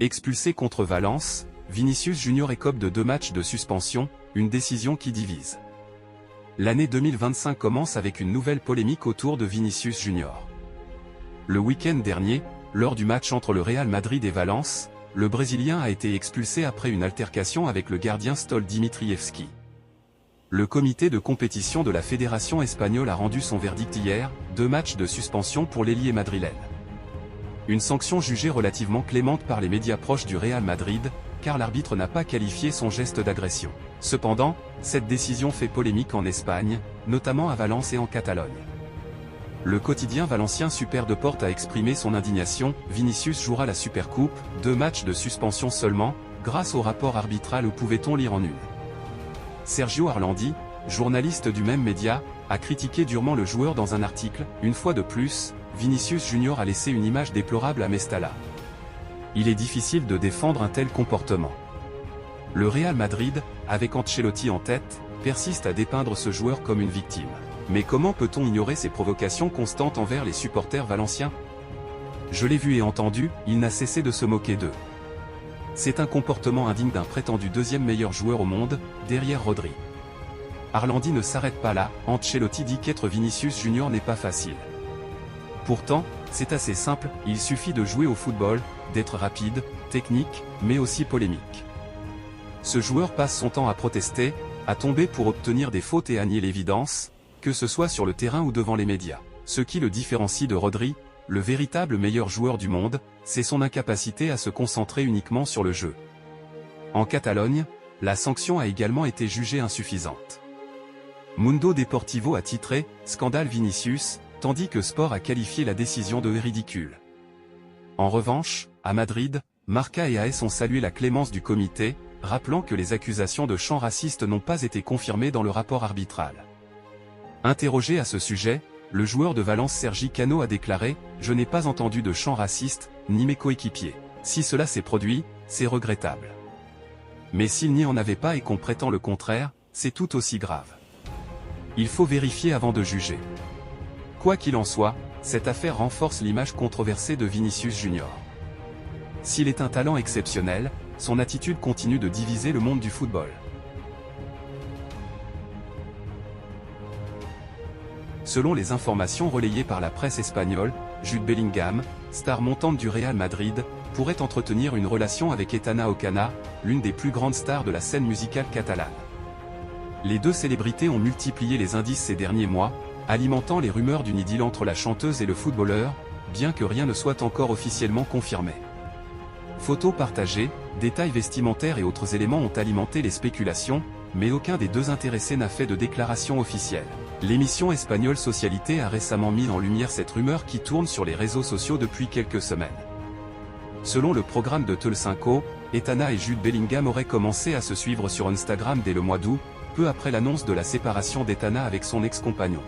Expulsé contre Valence, Vinicius Junior écope de 2 matchs de suspension, une décision qui divise. L'année 2025 commence avec une nouvelle polémique autour de Vinicius Junior. Le week-end dernier, lors du match entre le Real Madrid et Valence, le Brésilien a été expulsé après une altercation avec le gardien Stolt Dimitrievski. Le comité de compétition de la Fédération espagnole a rendu son verdict hier, 2 matchs de suspension pour l'ailier madrilène. Une sanction jugée relativement clémente par les médias proches du Real Madrid, car l'arbitre n'a pas qualifié son geste d'agression. Cependant, cette décision fait polémique en Espagne, notamment à Valence et en Catalogne. Le quotidien valencien Super Deport a exprimé son indignation. Vinicius jouera la Supercoupe, 2 matchs de suspension seulement, grâce au rapport arbitral où pouvait-on lire en une. Sergio Arlandi, journaliste du même média, a critiqué durement le joueur dans un article. Une fois de plus, Vinicius Junior a laissé une image déplorable à Mestalla. Il est difficile de défendre un tel comportement. Le Real Madrid, avec Ancelotti en tête, persiste à dépeindre ce joueur comme une victime. Mais comment peut-on ignorer ces provocations constantes envers les supporters valenciens? Je l'ai vu et entendu, il n'a cessé de se moquer d'eux. C'est un comportement indigne d'un prétendu 2e meilleur joueur au monde, derrière Rodri. Arlandi ne s'arrête pas là, Ancelotti dit qu'être Vinicius Junior n'est pas facile. Pourtant, c'est assez simple, il suffit de jouer au football, d'être rapide, technique, mais aussi polémique. Ce joueur passe son temps à protester, à tomber pour obtenir des fautes et à nier l'évidence, que ce soit sur le terrain ou devant les médias. Ce qui le différencie de Rodri, le véritable meilleur joueur du monde, c'est son incapacité à se concentrer uniquement sur le jeu. En Catalogne, la sanction a également été jugée insuffisante. Mundo Deportivo a titré « Scandale Vinicius », tandis que Sport a qualifié la décision de ridicule. En revanche, à Madrid, Marca et AS ont salué la clémence du comité, rappelant que les accusations de chants racistes n'ont pas été confirmées dans le rapport arbitral. Interrogé à ce sujet, le joueur de Valence Sergi Cano a déclaré « Je n'ai pas entendu de chants racistes, ni mes coéquipiers. Si cela s'est produit, c'est regrettable. Mais s'il n'y en avait pas et qu'on prétend le contraire, c'est tout aussi grave. Il faut vérifier avant de juger. » Quoi qu'il en soit, cette affaire renforce l'image controversée de Vinicius Junior. S'il est un talent exceptionnel, son attitude continue de diviser le monde du football. Selon les informations relayées par la presse espagnole, Jude Bellingham, star montante du Real Madrid, pourrait entretenir une relation avec Aitana Ocana, l'une des plus grandes stars de la scène musicale catalane. Les 2 célébrités ont multiplié les indices ces derniers mois, alimentant les rumeurs d'une idylle entre la chanteuse et le footballeur, bien que rien ne soit encore officiellement confirmé. Photos partagées, détails vestimentaires et autres éléments ont alimenté les spéculations, mais aucun des 2 intéressés n'a fait de déclaration officielle. L'émission espagnole Socialité a récemment mis en lumière cette rumeur qui tourne sur les réseaux sociaux depuis quelques semaines. Selon le programme de Telecinco, Aitana et Jude Bellingham auraient commencé à se suivre sur Instagram dès le mois d'août, peu après l'annonce de la séparation d'Aitana avec son ex-compagnon.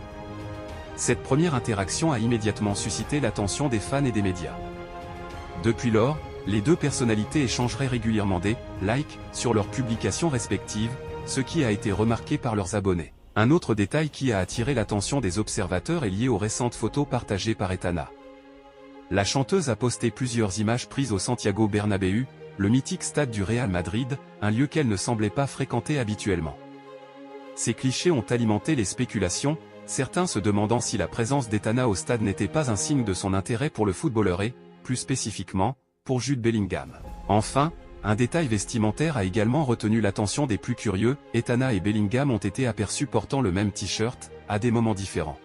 Cette première interaction a immédiatement suscité l'attention des fans et des médias. Depuis lors, les 2 personnalités échangeraient régulièrement des « likes » sur leurs publications respectives, ce qui a été remarqué par leurs abonnés. Un autre détail qui a attiré l'attention des observateurs est lié aux récentes photos partagées par Aitana. La chanteuse a posté plusieurs images prises au Santiago Bernabéu, le mythique stade du Real Madrid, un lieu qu'elle ne semblait pas fréquenter habituellement. Ces clichés ont alimenté les spéculations, certains se demandant si la présence d'Aitana au stade n'était pas un signe de son intérêt pour le footballeur et, plus spécifiquement, pour Jude Bellingham. Enfin, un détail vestimentaire a également retenu l'attention des plus curieux, Aitana et Bellingham ont été aperçus portant le même t-shirt, à des moments différents.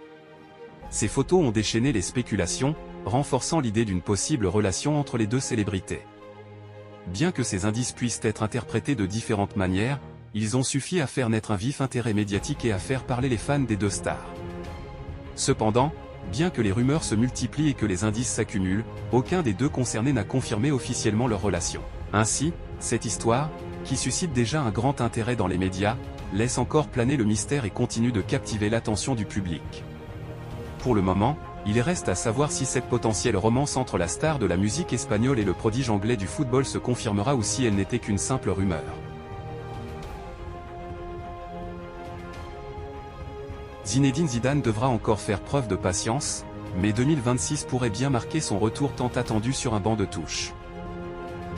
Ces photos ont déchaîné les spéculations, renforçant l'idée d'une possible relation entre les 2 célébrités. Bien que ces indices puissent être interprétés de différentes manières, ils ont suffi à faire naître un vif intérêt médiatique et à faire parler les fans des 2 stars. Cependant, bien que les rumeurs se multiplient et que les indices s'accumulent, aucun des 2 concernés n'a confirmé officiellement leur relation. Ainsi, cette histoire, qui suscite déjà un grand intérêt dans les médias, laisse encore planer le mystère et continue de captiver l'attention du public. Pour le moment, il reste à savoir si cette potentielle romance entre la star de la musique espagnole et le prodige anglais du football se confirmera ou si elle n'était qu'une simple rumeur. Zinedine Zidane devra encore faire preuve de patience, mais 2026 pourrait bien marquer son retour tant attendu sur un banc de touche.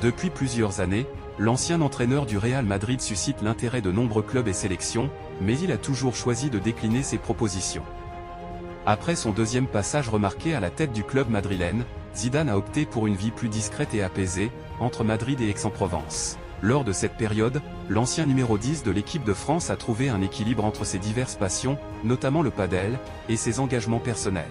Depuis plusieurs années, l'ancien entraîneur du Real Madrid suscite l'intérêt de nombreux clubs et sélections, mais il a toujours choisi de décliner ses propositions. Après son deuxième passage remarqué à la tête du club madrilène, Zidane a opté pour une vie plus discrète et apaisée, entre Madrid et Aix-en-Provence. Lors de cette période, l'ancien numéro 10 de l'équipe de France a trouvé un équilibre entre ses diverses passions, notamment le padel, et ses engagements personnels.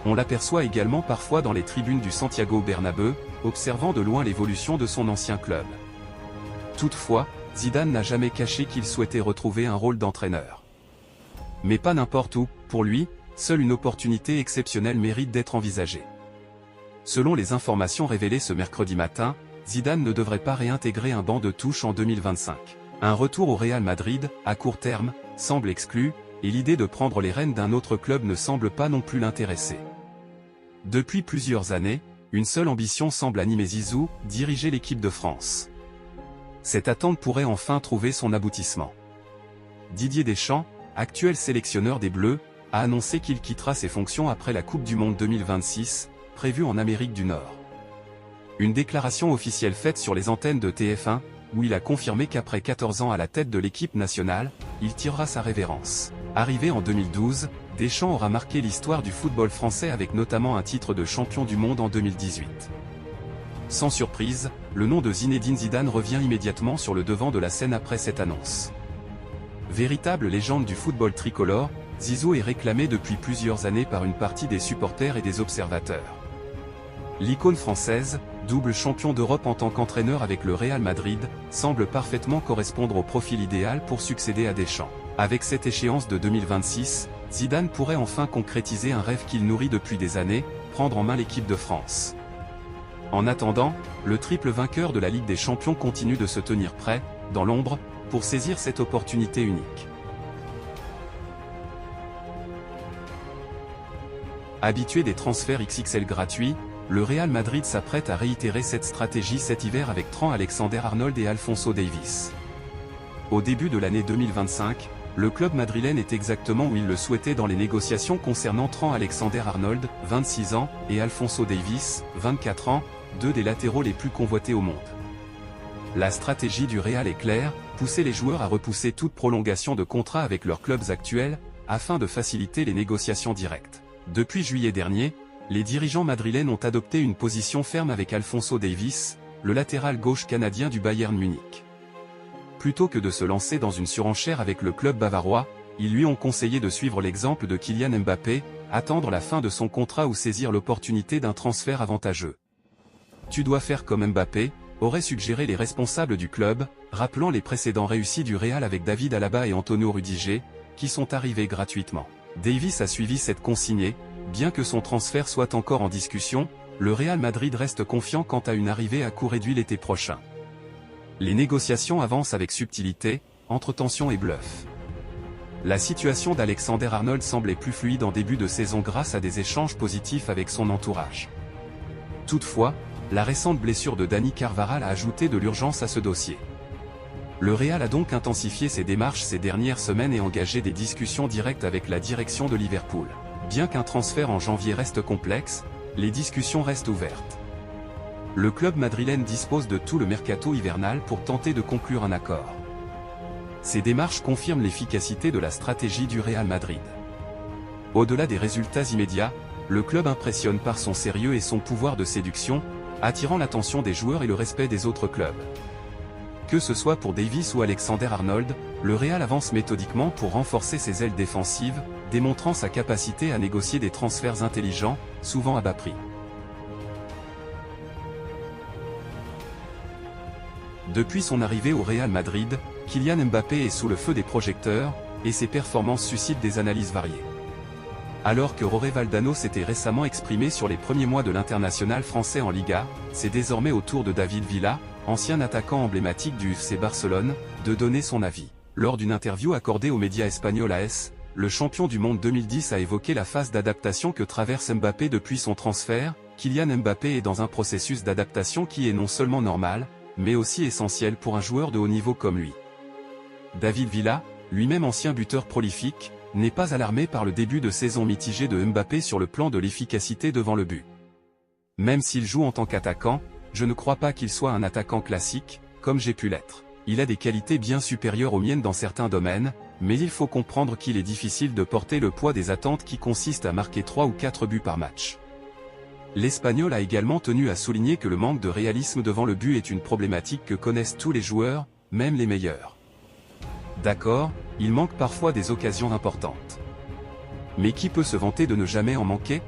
On l'aperçoit également parfois dans les tribunes du Santiago Bernabéu, observant de loin l'évolution de son ancien club. Toutefois, Zidane n'a jamais caché qu'il souhaitait retrouver un rôle d'entraîneur. Mais pas n'importe où, pour lui, seule une opportunité exceptionnelle mérite d'être envisagée. Selon les informations révélées ce mercredi matin, Zidane ne devrait pas réintégrer un banc de touche en 2025. Un retour au Real Madrid, à court terme, semble exclu, et l'idée de prendre les rênes d'un autre club ne semble pas non plus l'intéresser. Depuis plusieurs années, une seule ambition semble animer Zizou, diriger l'équipe de France. Cette attente pourrait enfin trouver son aboutissement. Didier Deschamps, actuel sélectionneur des Bleus, a annoncé qu'il quittera ses fonctions après la Coupe du Monde 2026, prévue en Amérique du Nord. Une déclaration officielle faite sur les antennes de TF1, où il a confirmé qu'après 14 ans à la tête de l'équipe nationale, il tirera sa révérence. Arrivé en 2012, Deschamps aura marqué l'histoire du football français avec notamment un titre de champion du monde en 2018. Sans surprise, le nom de Zinedine Zidane revient immédiatement sur le devant de la scène après cette annonce. Véritable légende du football tricolore, Zizou est réclamé depuis plusieurs années par une partie des supporters et des observateurs. L'icône française, double champion d'Europe en tant qu'entraîneur avec le Real Madrid, semble parfaitement correspondre au profil idéal pour succéder à Deschamps. Avec cette échéance de 2026, Zidane pourrait enfin concrétiser un rêve qu'il nourrit depuis des années, prendre en main l'équipe de France. En attendant, le triple vainqueur de la Ligue des Champions continue de se tenir prêt, dans l'ombre, pour saisir cette opportunité unique. Habitué des transferts XXL gratuits, le Real Madrid s'apprête à réitérer cette stratégie cet hiver avec Trent Alexander-Arnold et Alphonso Davies. Au début de l'année 2025, le club madrilène est exactement où il le souhaitait dans les négociations concernant Trent Alexander-Arnold, 26 ans, et Alphonso Davies, 24 ans, deux des latéraux les plus convoités au monde. La stratégie du Real est claire, pousser les joueurs à repousser toute prolongation de contrat avec leurs clubs actuels, afin de faciliter les négociations directes. Depuis juillet dernier, les dirigeants madrilènes ont adopté une position ferme avec Alphonso Davies, le latéral gauche canadien du Bayern Munich. Plutôt que de se lancer dans une surenchère avec le club bavarois, ils lui ont conseillé de suivre l'exemple de Kylian Mbappé, attendre la fin de son contrat ou saisir l'opportunité d'un transfert avantageux. Tu dois faire comme Mbappé, auraient suggéré les responsables du club, rappelant les précédents réussis du Real avec David Alaba et Antonio Rudiger, qui sont arrivés gratuitement. Davies a suivi cette consigne, bien que son transfert soit encore en discussion, le Real Madrid reste confiant quant à une arrivée à coût réduit l'été prochain. Les négociations avancent avec subtilité, entre tension et bluff. La situation d'Alexander-Arnold semblait plus fluide en début de saison grâce à des échanges positifs avec son entourage. Toutefois, la récente blessure de Dani Carvajal a ajouté de l'urgence à ce dossier. Le Real a donc intensifié ses démarches ces dernières semaines et engagé des discussions directes avec la direction de Liverpool. Bien qu'un transfert en janvier reste complexe, les discussions restent ouvertes. Le club madrilène dispose de tout le mercato hivernal pour tenter de conclure un accord. Ces démarches confirment l'efficacité de la stratégie du Real Madrid. Au-delà des résultats immédiats, le club impressionne par son sérieux et son pouvoir de séduction, attirant l'attention des joueurs et le respect des autres clubs. Que ce soit pour Davies ou Alexander-Arnold, le Real avance méthodiquement pour renforcer ses ailes défensives, démontrant sa capacité à négocier des transferts intelligents, souvent à bas prix. Depuis son arrivée au Real Madrid, Kylian Mbappé est sous le feu des projecteurs, et ses performances suscitent des analyses variées. Alors que Jorge Valdano s'était récemment exprimé sur les premiers mois de l'international français en Liga, c'est désormais au tour de David Villa, ancien attaquant emblématique du FC Barcelone, de donner son avis. Lors d'une interview accordée aux médias espagnols AS, le champion du monde 2010 a évoqué la phase d'adaptation que traverse Mbappé depuis son transfert. Kylian Mbappé est dans un processus d'adaptation qui est non seulement normal, mais aussi essentiel pour un joueur de haut niveau comme lui. David Villa, lui-même ancien buteur prolifique, n'est pas alarmé par le début de saison mitigé de Mbappé sur le plan de l'efficacité devant le but. Même s'il joue en tant qu'attaquant, je ne crois pas qu'il soit un attaquant classique, comme j'ai pu l'être. Il a des qualités bien supérieures aux miennes dans certains domaines, mais il faut comprendre qu'il est difficile de porter le poids des attentes qui consistent à marquer 3 ou 4 buts par match. L'Espagnol a également tenu à souligner que le manque de réalisme devant le but est une problématique que connaissent tous les joueurs, même les meilleurs. D'accord, il manque parfois des occasions importantes. Mais qui peut se vanter de ne jamais en manquer?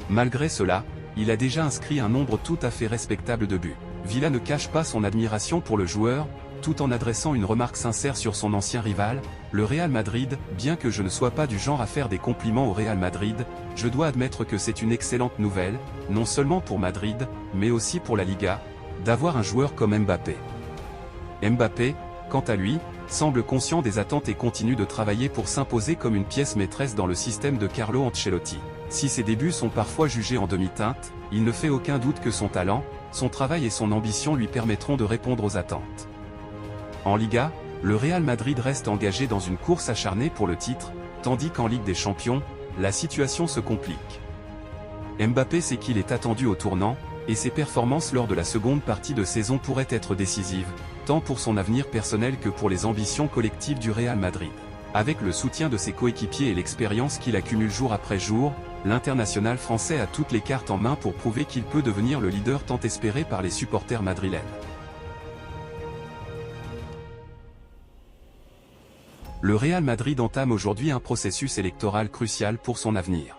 Malgré cela, il a déjà inscrit un nombre tout à fait respectable de buts. Villa ne cache pas son admiration pour le joueur, tout en adressant une remarque sincère sur son ancien rival, le Real Madrid. Bien que je ne sois pas du genre à faire des compliments au Real Madrid, je dois admettre que c'est une excellente nouvelle, non seulement pour Madrid, mais aussi pour la Liga, d'avoir un joueur comme Mbappé. Mbappé, quant à lui, semble conscient des attentes et continue de travailler pour s'imposer comme une pièce maîtresse dans le système de Carlo Ancelotti. Si ses débuts sont parfois jugés en demi-teinte, il ne fait aucun doute que son talent, son travail et son ambition lui permettront de répondre aux attentes. En Liga, le Real Madrid reste engagé dans une course acharnée pour le titre, tandis qu'en Ligue des Champions, la situation se complique. Mbappé sait qu'il est attendu au tournant, et ses performances lors de la seconde partie de saison pourraient être décisives, tant pour son avenir personnel que pour les ambitions collectives du Real Madrid. Avec le soutien de ses coéquipiers et l'expérience qu'il accumule jour après jour, l'international français a toutes les cartes en main pour prouver qu'il peut devenir le leader tant espéré par les supporters madrilènes. Le Real Madrid entame aujourd'hui un processus électoral crucial pour son avenir.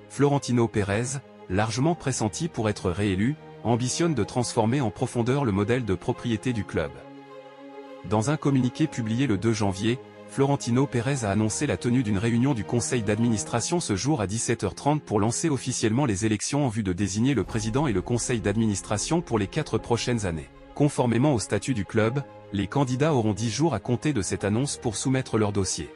Florentino Pérez, largement pressenti pour être réélu, ambitionne de transformer en profondeur le modèle de propriété du club. Dans un communiqué publié le 2 janvier, Florentino Pérez a annoncé la tenue d'une réunion du conseil d'administration ce jour à 17h30 pour lancer officiellement les élections en vue de désigner le président et le conseil d'administration pour les 4 prochaines années. Conformément au statut du club, les candidats auront 10 jours à compter de cette annonce pour soumettre leur dossier.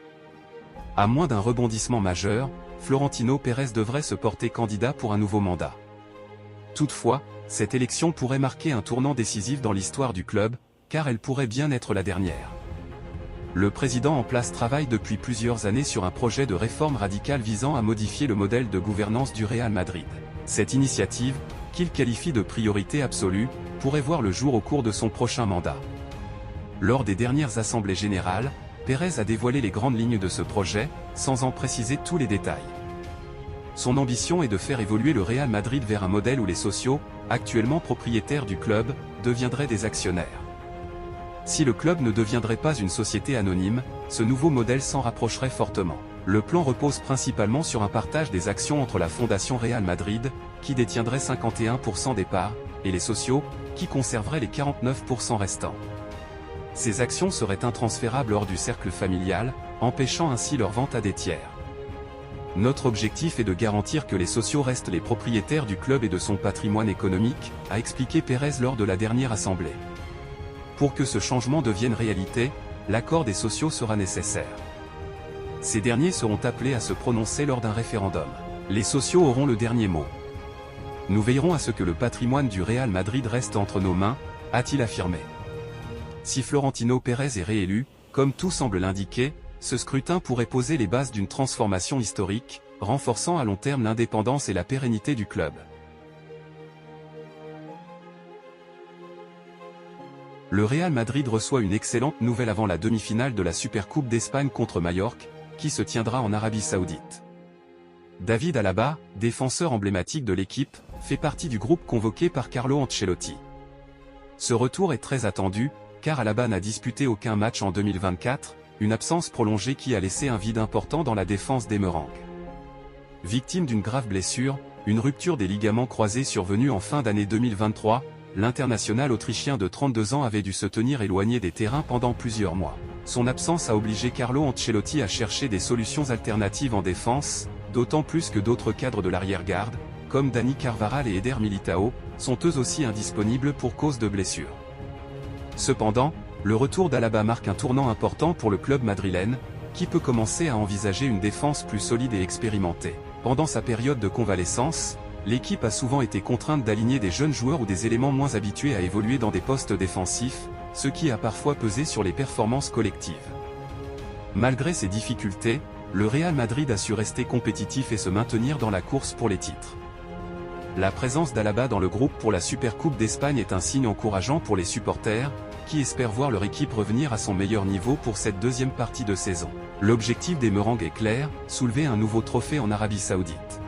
À moins d'un rebondissement majeur, Florentino Pérez devrait se porter candidat pour un nouveau mandat. Toutefois, cette élection pourrait marquer un tournant décisif dans l'histoire du club, car elle pourrait bien être la dernière. Le président en place travaille depuis plusieurs années sur un projet de réforme radicale visant à modifier le modèle de gouvernance du Real Madrid. Cette initiative, qu'il qualifie de priorité absolue, pourrait voir le jour au cours de son prochain mandat. Lors des dernières assemblées générales, Pérez a dévoilé les grandes lignes de ce projet, sans en préciser tous les détails. Son ambition est de faire évoluer le Real Madrid vers un modèle où les socios, actuellement propriétaires du club, deviendraient des actionnaires. Si le club ne deviendrait pas une société anonyme, ce nouveau modèle s'en rapprocherait fortement. Le plan repose principalement sur un partage des actions entre la Fondation Real Madrid, qui détiendrait 51% des parts, et les socios, qui conserveraient les 49% restants. Ces actions seraient intransférables hors du cercle familial, empêchant ainsi leur vente à des tiers. Notre objectif est de garantir que les socios restent les propriétaires du club et de son patrimoine économique, a expliqué Pérez lors de la dernière assemblée. Pour que ce changement devienne réalité, l'accord des socios sera nécessaire. Ces derniers seront appelés à se prononcer lors d'un référendum. Les socios auront le dernier mot. Nous veillerons à ce que le patrimoine du Real Madrid reste entre nos mains, a-t-il affirmé. Si Florentino Pérez est réélu, comme tout semble l'indiquer, ce scrutin pourrait poser les bases d'une transformation historique, renforçant à long terme l'indépendance et la pérennité du club. Le Real Madrid reçoit une excellente nouvelle avant la demi-finale de la Supercoupe d'Espagne contre Majorque, qui se tiendra en Arabie Saoudite. David Alaba, défenseur emblématique de l'équipe, fait partie du groupe convoqué par Carlo Ancelotti. Ce retour est très attendu, car Alaba n'a disputé aucun match en 2024, une absence prolongée qui a laissé un vide important dans la défense des Merengues. Victime d'une grave blessure, une rupture des ligaments croisés survenue en fin d'année 2023, l'international autrichien de 32 ans avait dû se tenir éloigné des terrains pendant plusieurs mois. Son absence a obligé Carlo Ancelotti à chercher des solutions alternatives en défense, d'autant plus que d'autres cadres de l'arrière-garde, comme Dani Carvajal et Eder Militao, sont eux aussi indisponibles pour cause de blessure. Cependant, le retour d'Alaba marque un tournant important pour le club madrilène, qui peut commencer à envisager une défense plus solide et expérimentée. Pendant sa période de convalescence, l'équipe a souvent été contrainte d'aligner des jeunes joueurs ou des éléments moins habitués à évoluer dans des postes défensifs, ce qui a parfois pesé sur les performances collectives. Malgré ces difficultés, le Real Madrid a su rester compétitif et se maintenir dans la course pour les titres. La présence d'Alaba dans le groupe pour la Supercoupe d'Espagne est un signe encourageant pour les supporters, qui espèrent voir leur équipe revenir à son meilleur niveau pour cette deuxième partie de saison. L'objectif des Merengues est clair, soulever un nouveau trophée en Arabie Saoudite.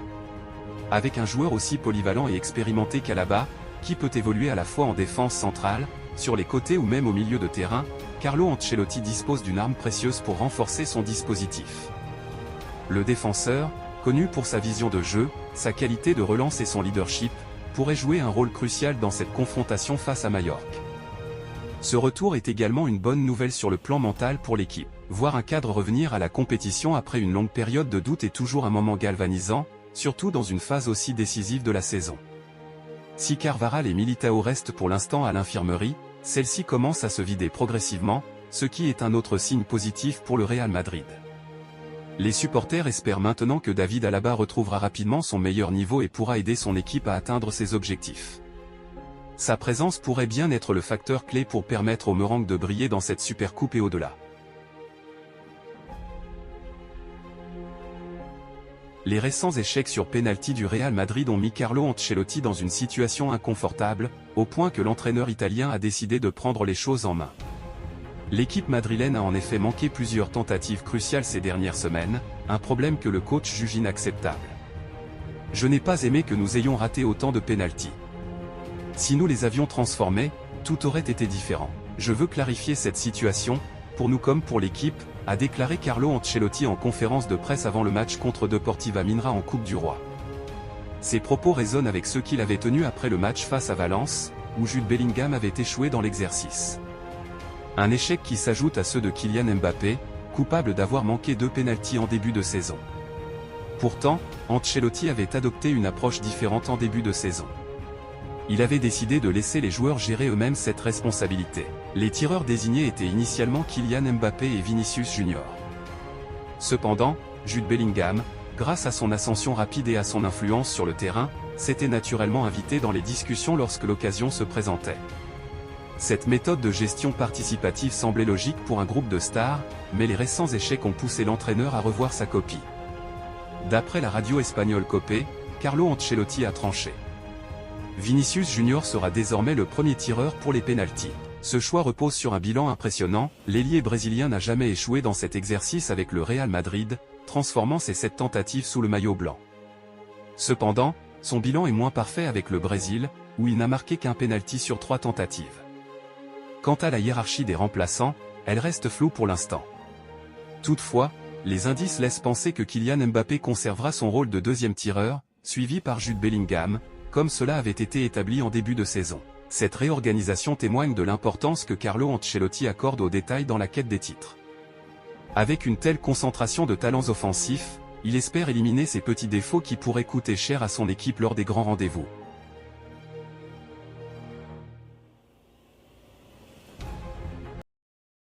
Avec un joueur aussi polyvalent et expérimenté qu'Alaba, qui peut évoluer à la fois en défense centrale, sur les côtés ou même au milieu de terrain, Carlo Ancelotti dispose d'une arme précieuse pour renforcer son dispositif. Le défenseur, connu pour sa vision de jeu, sa qualité de relance et son leadership, pourrait jouer un rôle crucial dans cette confrontation face à Majorque. Ce retour est également une bonne nouvelle sur le plan mental pour l'équipe. Voir un cadre revenir à la compétition après une longue période de doute est toujours un moment galvanisant, surtout dans une phase aussi décisive de la saison. Si Carvajal et Militao restent pour l'instant à l'infirmerie, celle-ci commence à se vider progressivement, ce qui est un autre signe positif pour le Real Madrid. Les supporters espèrent maintenant que David Alaba retrouvera rapidement son meilleur niveau et pourra aider son équipe à atteindre ses objectifs. Sa présence pourrait bien être le facteur clé pour permettre aux Merengues de briller dans cette Supercoupe et au-delà. Les récents échecs sur pénalty du Real Madrid ont mis Carlo Ancelotti dans une situation inconfortable, au point que l'entraîneur italien a décidé de prendre les choses en main. L'équipe madrilène a en effet manqué plusieurs tentatives cruciales ces dernières semaines, un problème que le coach juge inacceptable. Je n'ai pas aimé que nous ayons raté autant de pénaltys. Si nous les avions transformés, tout aurait été différent. Je veux clarifier cette situation, pour nous comme pour l'équipe, a déclaré Carlo Ancelotti en conférence de presse avant le match contre Deportiva Minra en Coupe du Roi. Ses propos résonnent avec ceux qu'il avait tenus après le match face à Valence, où Jude Bellingham avait échoué dans l'exercice. Un échec qui s'ajoute à ceux de Kylian Mbappé, coupable d'avoir manqué 2 pénaltys en début de saison. Pourtant, Ancelotti avait adopté une approche différente en début de saison. Il avait décidé de laisser les joueurs gérer eux-mêmes cette responsabilité. Les tireurs désignés étaient initialement Kylian Mbappé et Vinicius Junior. Cependant, Jude Bellingham, grâce à son ascension rapide et à son influence sur le terrain, s'était naturellement invité dans les discussions lorsque l'occasion se présentait. Cette méthode de gestion participative semblait logique pour un groupe de stars, mais les récents échecs ont poussé l'entraîneur à revoir sa copie. D'après la radio espagnole COPE, Carlo Ancelotti a tranché. Vinicius Junior sera désormais le premier tireur pour les pénaltys. Ce choix repose sur un bilan impressionnant, l'ailier brésilien n'a jamais échoué dans cet exercice avec le Real Madrid, transformant ses 7 tentatives sous le maillot blanc. Cependant, son bilan est moins parfait avec le Brésil, où il n'a marqué qu'un pénalty sur 3 tentatives. Quant à la hiérarchie des remplaçants, elle reste floue pour l'instant. Toutefois, les indices laissent penser que Kylian Mbappé conservera son rôle de deuxième tireur, suivi par Jude Bellingham, comme cela avait été établi en début de saison. Cette réorganisation témoigne de l'importance que Carlo Ancelotti accorde aux détails dans la quête des titres. Avec une telle concentration de talents offensifs, il espère éliminer ces petits défauts qui pourraient coûter cher à son équipe lors des grands rendez-vous.